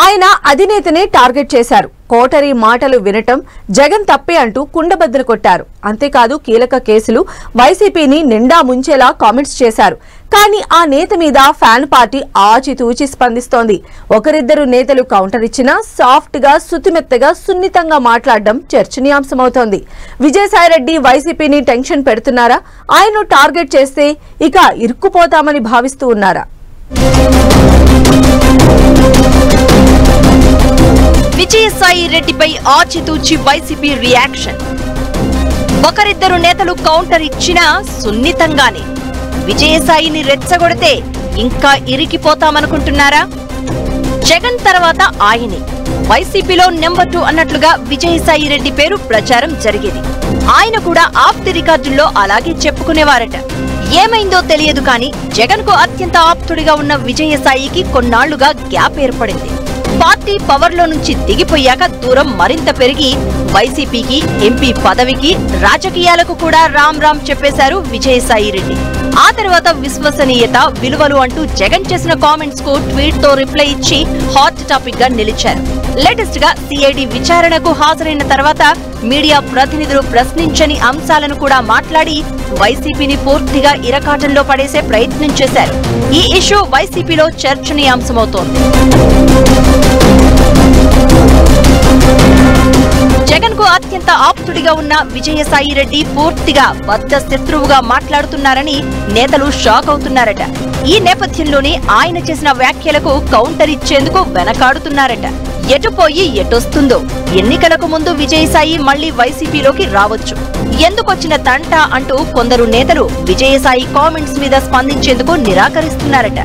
ఆయన అధినేతనే టార్గెట్ చేశారు. కోటరీ మాటలు వినటం జగన్ తప్పే అంటూ కుండబద్దలు కొట్టారు. అంతేకాదు కీలక కేసులు వైసీపీని నిండా ముంచేలా కామెంట్స్ చేశారు. కానీ ఆ నేత మీద ఫ్యాన్ పార్టీ ఆచితూచి స్పందిస్తోంది. ఒకరిద్దరు నేతలు కౌంటర్ ఇచ్చినా సాఫ్ట్ గా సుతిమెత్తగా సున్నితంగా మాట్లాడడం చర్చనీయాంశమవుతోంది. విజయసాయిరెడ్డి వైసీపీని టెన్షన్ పెడుతున్నారా? ఆయన్ను టార్గెట్ చేస్తే ఇక ఇరుక్కుపోతామని భావిస్తూ ఉన్నారా? విజయసాయి రెడ్డిపై ఆచితూచి వైసీపీ రియాక్షన్. ఒకరిద్దరు నేతలు కౌంటర్ ఇచ్చినా సున్నితంగానే. విజయసాయిని రెచ్చగొడితే ఇంకా ఇరికిపోతామనుకుంటున్నారా? జగన్ తర్వాత ఆయనే వైసీపీలో నెంబర్ 2 అన్నట్లుగా విజయసాయి రెడ్డి పేరు ప్రచారం జరిగేది. ఆయన కూడా ఆప్తి రికార్డుల్లో అలాగే చెప్పుకునేవారట. ఏమైందో తెలియదు కానీ జగన్ కు అత్యంత ఆప్తుడిగా ఉన్న విజయసాయికి కొన్నాళ్లుగా గ్యాప్ ఏర్పడింది. పార్టీ పవర్ లో నుంచి దిగిపోయాక దూరం మరింత పెరిగి వైసీపీకి, ఎంపీ పదవికి, రాజకీయాలకు కూడా రామ్ రామ్ చెప్పేశారు విజయసాయి రెడ్డి. ఆ తర్వాత విశ్వసనీయత, విలువలు అంటూ జగన్ చేసిన కామెంట్స్ కు ట్వీట్ తో రిప్లై ఇచ్చి హాట్ టాపిక్ గా నిలిచారు. లేటెస్ట్ గా సిఐడి విచారణకు హాజరైన తర్వాత మీడియా ప్రతినిధులు ప్రశ్నించని అంశాలను కూడా మాట్లాడి వైసీపీని పూర్తిగా ఇరకాటంలో పడేసే ప్రయత్నం చేశారు. ఈ ఇష్యూ వైసీపీలో చర్చనీయాంశమవుతోంది. జగన్ కు అత్యంత ఆప్తుడిగా ఉన్న విజయసాయి రెడ్డి పూర్తిగా బద్ధ శత్రువుగా మాట్లాడుతున్నారని నేతలు షాక్ అవుతున్నారట. ఈ నేపథ్యంలోనే ఆయన చేసిన వ్యాఖ్యలకు కౌంటర్ ఇచ్చేందుకు వెనకాడుతున్నారట. ఎటుపోయి ఎటొస్తుందో. ఎన్నికలకు ముందు విజయసాయి మళ్లీ వైసీపీలోకి రావచ్చు. ఎందుకొచ్చిన తంట అంటూ కొందరు నేతలు విజయసాయి కామెంట్స్ మీద స్పందించేందుకు నిరాకరిస్తున్నారట.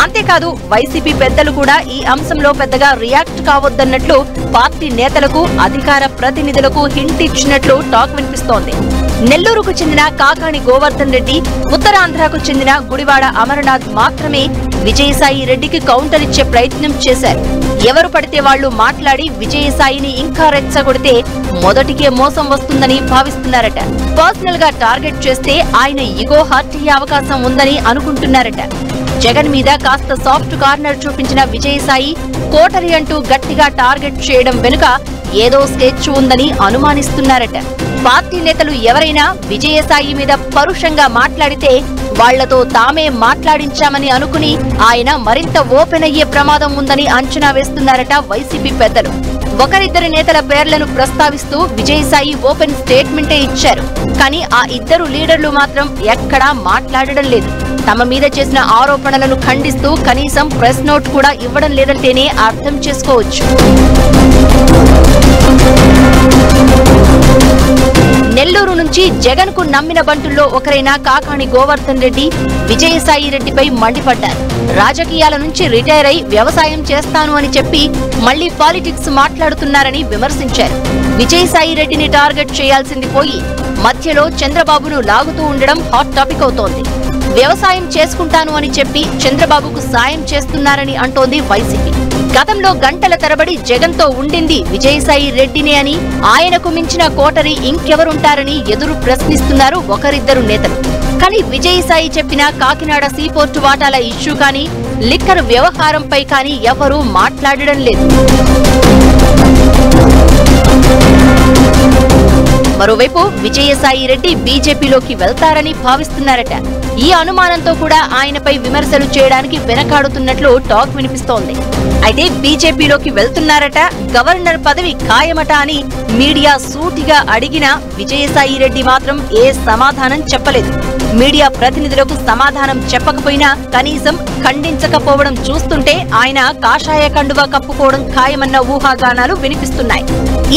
అంతేకాదు వైసీపీ పెద్దలు కూడా ఈ అంశంలో పెద్దగా రియాక్ట్ కావద్దన్నట్లు పార్టీ నేతలకు, అధికార ప్రతినిధులకు హింట్ ఇచ్చినట్లు టాక్ వినిపిస్తోంది. నెల్లూరుకు చెందిన కాకాణి గోవర్ధన్ రెడ్డి, ఉత్తరాంధ్రకు చెందిన గుడివాడ అమరనాథ్ మాత్రమే విజయసాయి రెడ్డికి కౌంటర్ ఇచ్చే ప్రయత్నం చేశారు. ఎవరు పడితే వాళ్లు మాట్లాడి విజయసాయిని ఇంకా రెచ్చగొడితే మొదటికే మోసం వస్తుందని భావిస్తున్నారట. పర్సనల్ గా టార్గెట్ చేస్తే ఆయన ఇగో హర్ట్ అయ్యే అవకాశం ఉందని అనుకుంటున్నారట. జగన్ మీద కాస్త సాఫ్ట్ కార్నర్ చూపించిన విజయసాయి కోటరి అంటూ గట్టిగా టార్గెట్ చేయడం వెనుక ఏదో స్కెచ్ ఉందని అనుమానిస్తున్నారట. పార్టీ నేతలు ఎవరైనా విజయసాయి మీద పరుషంగా మాట్లాడితే వాళ్లతో తామే మాట్లాడించామని అనుకుని ఆయన మరింత ఓపెన్ అయ్యే ప్రమాదం ఉందని అంచనా వేస్తున్నారట వైసీపీ పెద్దలు. ఒకరిద్దరి నేతల పేర్లను ప్రస్తావిస్తూ విజయసాయి ఓపెన్ స్టేట్మెంటే ఇచ్చారు. కానీ ఆ ఇద్దరు లీడర్లు మాత్రం ఎక్కడా మాట్లాడడం లేదు. తమ మీద చేసిన ఆరోపణలను ఖండిస్తూ కనీసం ప్రెస్ నోట్ కూడా ఇవ్వడం లేదంటేనే అర్థం చేసుకోవచ్చు. నెల్లూరు నుంచి జగన్ కు నమ్మిన బంటుల్లో ఒకరైన కాకాణి గోవర్ధన్ రెడ్డి విజయసాయి రెడ్డిపై మండిపడ్డారు. రాజకీయాల నుంచి రిటైర్ అయి వ్యవసాయం చేస్తాను అని చెప్పి మళ్లీ పాలిటిక్స్ మాట్లాడుతున్నారని విమర్శించారు. విజయసాయి రెడ్డిని టార్గెట్ చేయాల్సింది పోయి మధ్యలో చంద్రబాబును లాగుతూ ఉండడం హాట్ టాపిక్ అవుతోంది. వ్యవసాయం చేసుకుంటాను అని చెప్పి చంద్రబాబుకు సాయం చేస్తున్నారని అంటోంది వైసీపీ. గతంలో గంటల తరబడి జగన్ తో ఉండింది విజయసాయి రెడ్డినే అని, ఆయనకు మించిన కోటరి ఇంకెవరుంటారని ఎదురు ప్రశ్నిస్తున్నారు ఒకరిద్దరు నేతలు. కానీ విజయసాయి చెప్పిన కాకినాడ సీపోర్టు వాటాల ఇష్యూ కానీ, లిక్కర్ వ్యవహారంపై కానీ ఎవరూ మాట్లాడడం లేదు. మరోవైపు విజయసాయి రెడ్డి బీజేపీలోకి వెళ్తారని భావిస్తున్నారట. ఈ అనుమానంతో కూడా ఆయనపై విమర్శలు చేయడానికి వెనకాడుతున్నట్లు టాక్ వినిపిస్తోంది. అయితే బీజేపీలోకి వెళ్తున్నారట, గవర్నర్ పదవి ఖాయమట అని మీడియా సూటిగా అడిగినా విజయసాయి రెడ్డి మాత్రం ఏ సమాధానం చెప్పలేదు. మీడియా ప్రతినిధులకు సమాధానం చెప్పకపోయినా కనీసం ఖండించకపోవడం చూస్తుంటే ఆయన కాషాయ కండువా కప్పుకోవడం ఖాయమన్న ఊహాగానాలు వినిపిస్తున్నాయి.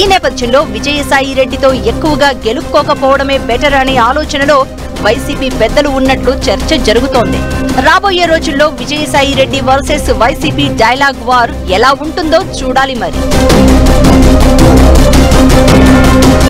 ఈ నేపథ్యంలో విజయసాయి రెడ్డితో ఎక్కువగా గెలుక్కోకపోవడమే బెటర్ అనే ఆలోచనలో వైసీపీ పెద్దలు ఉన్నట్లు చర్చ జరుగుతోంది. రాబోయే రోజుల్లో Vijayasai Reddy versus YCP dialogue war ఎలా ఉంటుందో చూడాలి మరి.